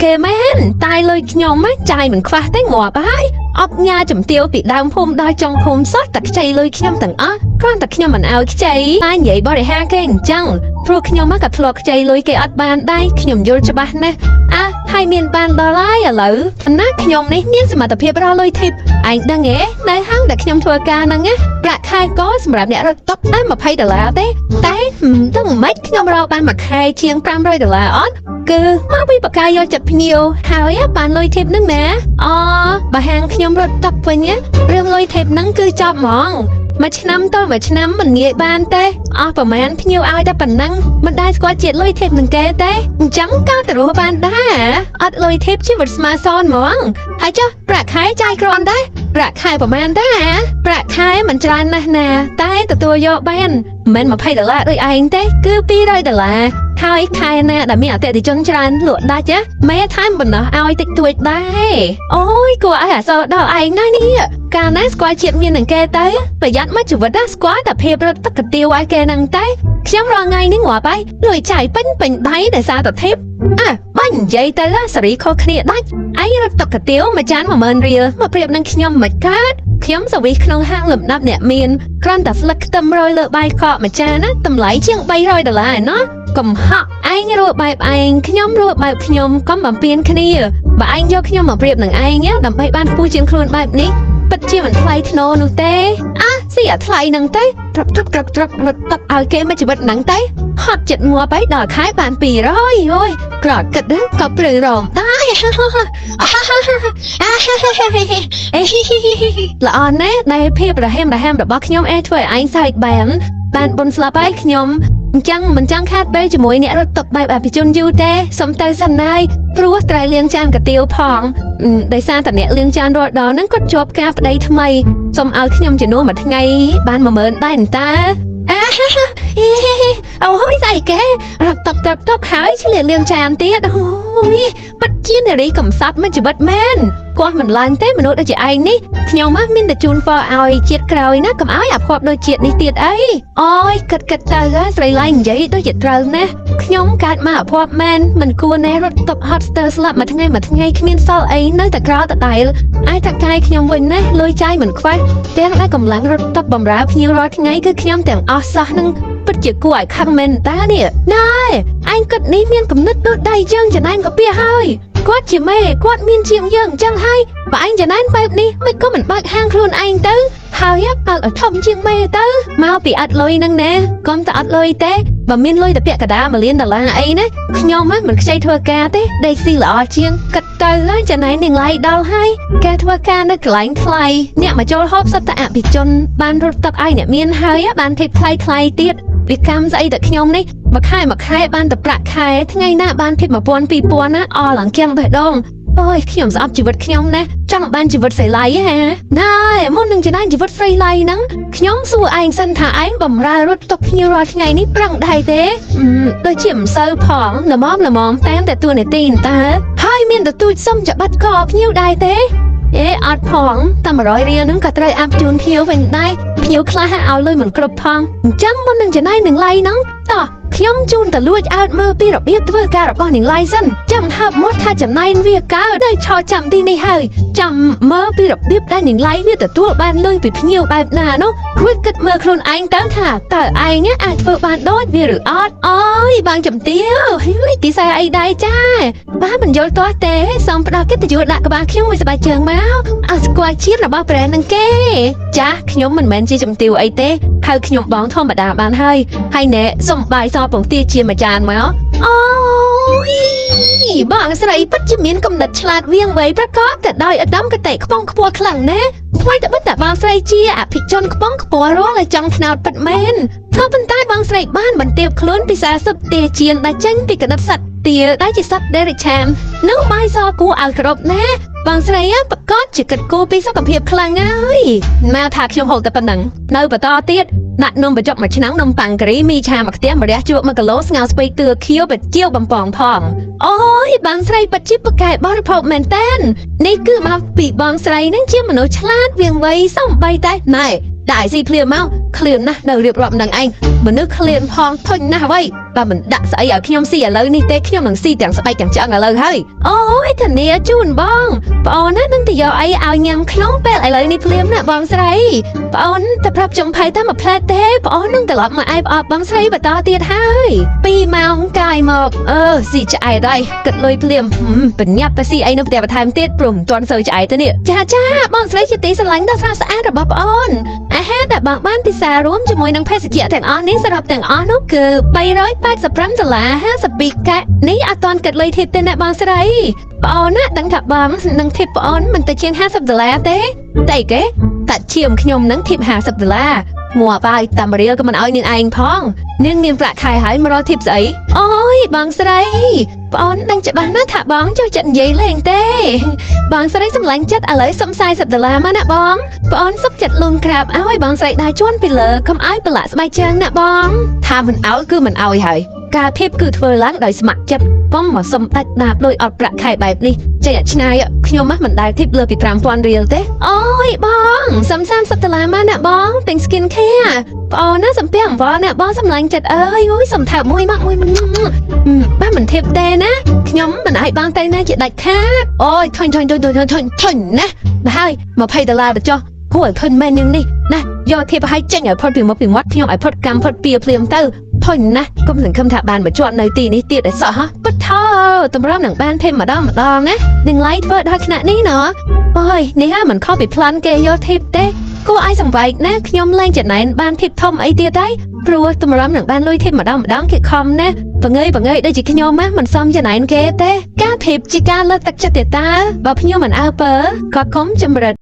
គេមែនតែលុយខ្ញុំចាយមិនខ្វះទេងាប់ហើយអត់ញ៉ាចំទាវពីដើមភូមិដល់ចុងភូមិសោះតែខ្ចីលុយខ្ញុំទាំងអស់គ្រាន់តែខ្ញុំមិនឲ្យខ្ចីតែនិយាយបរិហាគេអញ្ចឹងព្រោះខ្ញុំក៏ធ្លាប់ខ្ចីលុយគេអត់បានដែរខ្ញុំយល់ច្បាស់ណាស់ហើយមានបានដល់ហើយឥឡូវណាខ្ញុំនេះមានសមត្ថភាពរកលុយធីបឯងដឹងទេនៅហាងដែលខ្ញុំធ្វើការហ្នឹងណាប្រាក់ខែក៏សម្រាប់អ្នករត់តុកតែ$20ទេតែដឹងមិនខ្ញុំរកបានមួយខែជាង$500អត់គឺមកពីបកាយកចិត្តភ្ញៀវហើយបានលុយធីបហ្នឹងណាបើហាងខ្ញុំរត់តុកវិញរឿងលុយធីបហ្នឹងគឺចប់ហ្មងមួយឆ្នាំតមួយឆ្នាំមិនងាយបានទេអស់ប្រហែលភ្ញៀវឲ្យតែប៉ុណ្ណឹងមិនដែលស្គាល់ជាតិលុយធីបនឹងគេទេអញ្ចឹងក៏ទៅរស់បានដែរអត់លុយធីបជីវិតស្មើសនហ្មងហើយចុះប្រាក់ខែចាយគ្រាន់ដែរប្រាក់ខែប្រហែលដែរប្រាក់ខែមិនច្រើនណាស់ណាតែទទួលយកបានមិនមែន$20ដូចឯងទេគឺ$200ហើយខែណាដែលមានអតិថិជនច្រើនលក់ដាច់មេថែមបណ្ដោះឲ្យតិចតួចដែរអូយគួរឲ្យអាសរដល់ឯងណានេះកាលណាស្គាល់ជាតិមាននឹងគេទៅប្រយ័ត្នមកជីវិតស្គាល់តែភាពរត់ទឹកកាទៀវឲ្យគេនឹងតែខ្ញុំរងថ្ងៃនេះងាប់ហើយលុយចាយពេញដៃដោយសារតែធីបបាញ់និយាយទៅសេរីខុសគ្នាដាច់ឯងរត់ទឹកកាទៀវមួយចាន$10000មកប្រៀបនឹងខ្ញុំមិនកើតខ្ញុំសវិសក្នុងហាងលំដាប់អ្នកមានគ្រាន់តែស្លឹកខ្ទឹមរយលើបាយកកមួយចានណាតម្លៃជាង$300ឯណោះកំហក់ឯងរស់បែបឯងខ្ញុំរស់បែបខ្ញុំកុំបំពេញគ្នាបើឯងយកខ្ញុំមកប្រៀបនឹងឯងដើម្បីបានខ្ពស់ជាងខ្លួនបែបនេះពិតជាមិនថ្លៃថ្នូរនោះទេស៊ីអាថ្លៃនឹងទេត្រឹករត់ទឹកឲ្យគេមកជីវិតហ្នឹងទេហត់ចិត្តងាប់ហើយដល់ខែបាន200អូយក្រត់គិតក៏ព្រឺរងដែរល្អណាស់ដែលភាពរហែមរបស់ខ្ញុំធ្វើឲ្យឯងសើចបានបុនស្លាប់ហើយខ្ញុំអញ្ចឹងមិនចង់ខាតពេលជាមួយអ្នករត់តុកបែបអភិជនយូរទេសុំទៅសិនហើយព្រោះត្រូវលាងចានកាទៀវផងដោយសារតែអ្នកលាងចានរត់ដល់ហ្នឹងគាត់ជាប់ការប្តីថ្មីសុំឲ្យខ្ញុំជំនួសមួយថ្ងៃបាន$10000ដែរតើអូយស្អីគេរត់តុកហើយឆ្លៀតលាងចានទៀតអូយពិតជានារីកំសត់មួយជីវិតមែនគាត់មិនឡើងទេមនុស្សដូចជាឯងនេះខ្ញុំមានតែជូនពរឲ្យជាតិក្រោយណាកុំឲ្យអាភ័ព្វដូចជាតិនេះទៀតអីអូយគិតទៅស្រីឡៃនិយាយដូចជាត្រូវណាស់ខ្ញុំកើតមកអាភ័ព្វមែនមិនគួរណែរត់តុកហត់ស្ទើស្លាប់មួយថ្ងៃគ្មានសល់អីនៅតែក្រោតតែឯតាកាយខ្ញុំវិញណាលុយចាយមិនខ្វះទាំងដែលកម្លាំងរត់តុកបំរើភ្ញៀវរាល់ថ្ងៃគឺខ្ញុំទាំងអស់សោះនឹងពិតជាគួរឲ្យខឹងមែនតានេះណែឯងគិតនេះមានគំនិតដូចដៃយើងចំណែនក៏ពីហើយគាត់ជាមេគាត់មានជាងយើងអញ្ចឹងហើយបើឯងចំណែនបែបនេះមិនក៏មិនបើកហាងខ្លួនឯងទៅហើយបើកឲ្យធំជាងមេទៅមកពីអត់លុយហ្នឹងណាកុំតែអត់លុយទេបើមានលុយតែពាក់កណ្ដាល$1លានអីណាខ្ញុំមិនខ្ចីធ្វើការទេដេកស៊ីល្អជាងគិតទៅចំណែននាងឡៃដល់ហើយគេធ្វើការនៅកន្លែងថ្លៃអ្នកមកចូលហូបសិតតែអភិជនបានរត់ទឹកឲ្យអ្នកមានហើយបានធីបថ្លៃទៀតវាកម្មស្អីតែខ្ញុំនេះមួយខែបានតែប្រាក់ខែថ្ងៃណាបានធីប1000-2000ណាអឡើងគៀងបេះដូងអូយខ្ញុំស្អប់ជីវិតខ្ញុំណាចង់បានជីវិតស្រីឡៃហ៎ណែមុននឹងចំណាយជីវិតស្រីឡៃហ្នឹងខ្ញុំសួរឯងសិនថាឯងបំរើរត់តុកភ្ញៀវរាល់ថ្ងៃនេះប្រឹងដែរទេដូចជាមិនសូវផងល្មមតាមតែតួនាទីតើហើយមានទទួលសុំច្បាត់កភ្ញៀវដែរទេអត់ផងតែ$100ហ្នឹងក៏ត្រូវអាប់ជូនភ្ញៀវវិញដែរភ្ញៀវខ្លះឲ្យលុយមិនគ្រប់ផងអញ្ចឹងមុននឹងចំណាយនឹងឡៃហ្នឹងតោះខ្ញុំជូនតលួចអើតមើលពីរបៀបធ្វើការរបស់នាងឡៃសិនចាំហើបមកថាចំណែនវាកើដោយឆោចាំទីនេះហើយចាំមើលពីរបៀបដែលនាងឡៃវាទទួលបានលុយពីភ្ញៀវបែបណានោះរួចគិតមើលខ្លួនឯងទៅថាតើឯងអាចធ្វើបានដូចវាឬអត់អូយបងចំទាវហើយទីសាអីដែរចាបានមិនយល់ទាស់ទេសូមផ្ដល់កិត្តិយសដាក់ក្បាលខ្ញុំឲ្យស្បែកជើងមកឲ្យស្គាល់ជាតិរបស់ប្រែនឹងគេចាខ្ញុំមិនមែនជាចំទាវអីទេហៅខ្ញុំបងធម្មតាបានហើយណែសុំបាយសពងទាជាមួយចានមកអូយបងស្រីពិតជាមានគំនិតឆ្លាតវាងវៃប្រកបតែដោយឧត្តមគតិខ្ពង់ខ្ពស់ខ្លាំងណាស់ថ្មីតែបិទតែបងស្រីជាអភិជនខ្ពង់ខ្ពស់រាល់តែចង់ថ្នោតពិតមែនក៏ប៉ុន្តែបងស្រីបានបន្ទាបខ្លួនពីសារសុទ្ធទាជាដែលចេញពីកណិតសត្វទាដែលជាសត្វដេរិឆាននោះបាយសគួរឲ្យគោរពណាបងស្រីប្រកាសជាគិតគូរពីសុខភាពខ្លាំងហើយមកថាខ្ញុំហូបតែប៉ុណ្ណឹងនៅបន្តទៀតដាក់នំបញ្ចុកមួយឆ្នាំងនំប៉ាំងការីមីឆាមួយខ្ទះម្រះជក់1គីឡូស្ងោរស្ពៃតឿខៀវបជាវបំពងផងអូយបងស្រីពិតជាប្រកែបរិភោគមែនតែននេះគឺមកពីបងស្រីនឹងជាមនុស្សឆ្លាតវាងវៃសំបីតែណែដាក់ស៊ីភ្លាមមក ឃ្លានណាស់នៅរៀបរាប់នឹងឯងមនុស្សឃ្លានផងធុញណាស់ហើយបើមិនដាក់ស្អីឲ្យខ្ញុំស៊ីឥឡូវនេះទេខ្ញុំនឹងស៊ីទាំងស្បែកទាំងឆ្អឹងឥឡូវហើយអូយធានាជូនបងប្អូនណានឹងទៅយកអីឲ្យញ៉ាំក្នុងពេលឥឡូវនេះភ្លាមណាបងស្រីប្អូនទៅប្រាប់ចំភៃតែមួយផ្លែទេប្អូននឹងត្រឡប់មកឯបអបបងស្រីបន្តទៀតហើយ2ម៉ោងកាយមកស៊ីឆ្អែតហើយគិតលុយភ្លាមបញ្ញាប់ទៅស៊ីអីនៅផ្ទះបន្ថែមទៀតព្រមមិនទាន់សូវឆ្អែតទេនេះចាបងស្រីជាទីស្រឡាញ់ដ៏ស្រស់ស្អាតរបស់ប្អូនអាហារដែលបងបានពិសារួមជាមួយនឹងភេសជ្ជៈទាំងអស់នេះសរុបទាំងអស់នោះគឺ$385.52នេះអត់ទាន់គិតលុយធីបទេណាបងស្រីប្អូនណាដឹងថាបងនឹងធីបប្អូនមិនទៅជាង$50ទេតែគេតាត់ឈាមខ្ញុំនឹងធីប$50ងាប់ហើយតាមរៀលក៏មិនឲ្យនាងឯងផងនាងមានប្រាក់ខែហើយមករកធីបស្អីអូយបងស្រីប្អូនដឹងច្បាស់ណាស់ថាបងចូលចិត្តនិយាយលេងទេបងស្រីសម្លាញ់ចិត្តឥឡូវសុំ$40មកណាបងប្អូនសុខចិត្តលូនក្រាបឲ្យបងស្រីដើរជន់ពីលើកុំឲ្យប្រឡាក់ស្បែកជើងណាបងថាមិនឲ្យគឺមិនឲ្យហើយការធីបគឺធ្វើឡើងដោយស្ម័គ្រចិត្តបងមកសុំដាច់ដាបលុយអត់ប្រាក់ខែបែបនេះចេញឆ្ងាយខ្ញុំមិនដែលធីបលើពី$5000រៀលទេអូយបងសុំ$30មកណាបងទិញ skin care ប្អូនណាសំពះអង្វរណាបងសម្លាញ់ចិត្តអើយអូយសុំថើបមួយមកមួយបាទមិនធីបទេណាខ្ញុំមិនឲ្យបងទៅណាជាដាច់ខាតអូយធុញណាបាទហើយ$20ទៅចុះគួរឲ្យធុញមែននាងនេះណាយកធីបឲ្យចេញឲ្យផុតពីមុខពីមាត់ខ្ញុំឲ្យផុតកម្មផុតពៀភ្លាមទៅធុញណាស់គុំសង្ឃឹមថាបានមកជាប់នៅទីនេះទៀតឯសោះហ៎ពុតថោតម្រាំនឹងបានthêmម្ដងណានឹងឡៃធ្វើដល់ថ្នាក់នេះណអូយនេះហ่าមិនខុសពីប្លន់គេយកធីបទេគួរឲ្យសង្វែកណាខ្ញុំលែងចំណែនបានធីបធំអីទៀតហើយព្រោះតម្រាំនឹងបានលុយធីបម្ដងគេខំណាបង្ងើយដូចជាខ្ញុំណាមិនសមចំណែនគេទេការធីបជាការលើកទឹកចិត្តទេតាបើខ្ញុំមិនអើពើក៏គុំចម្រិត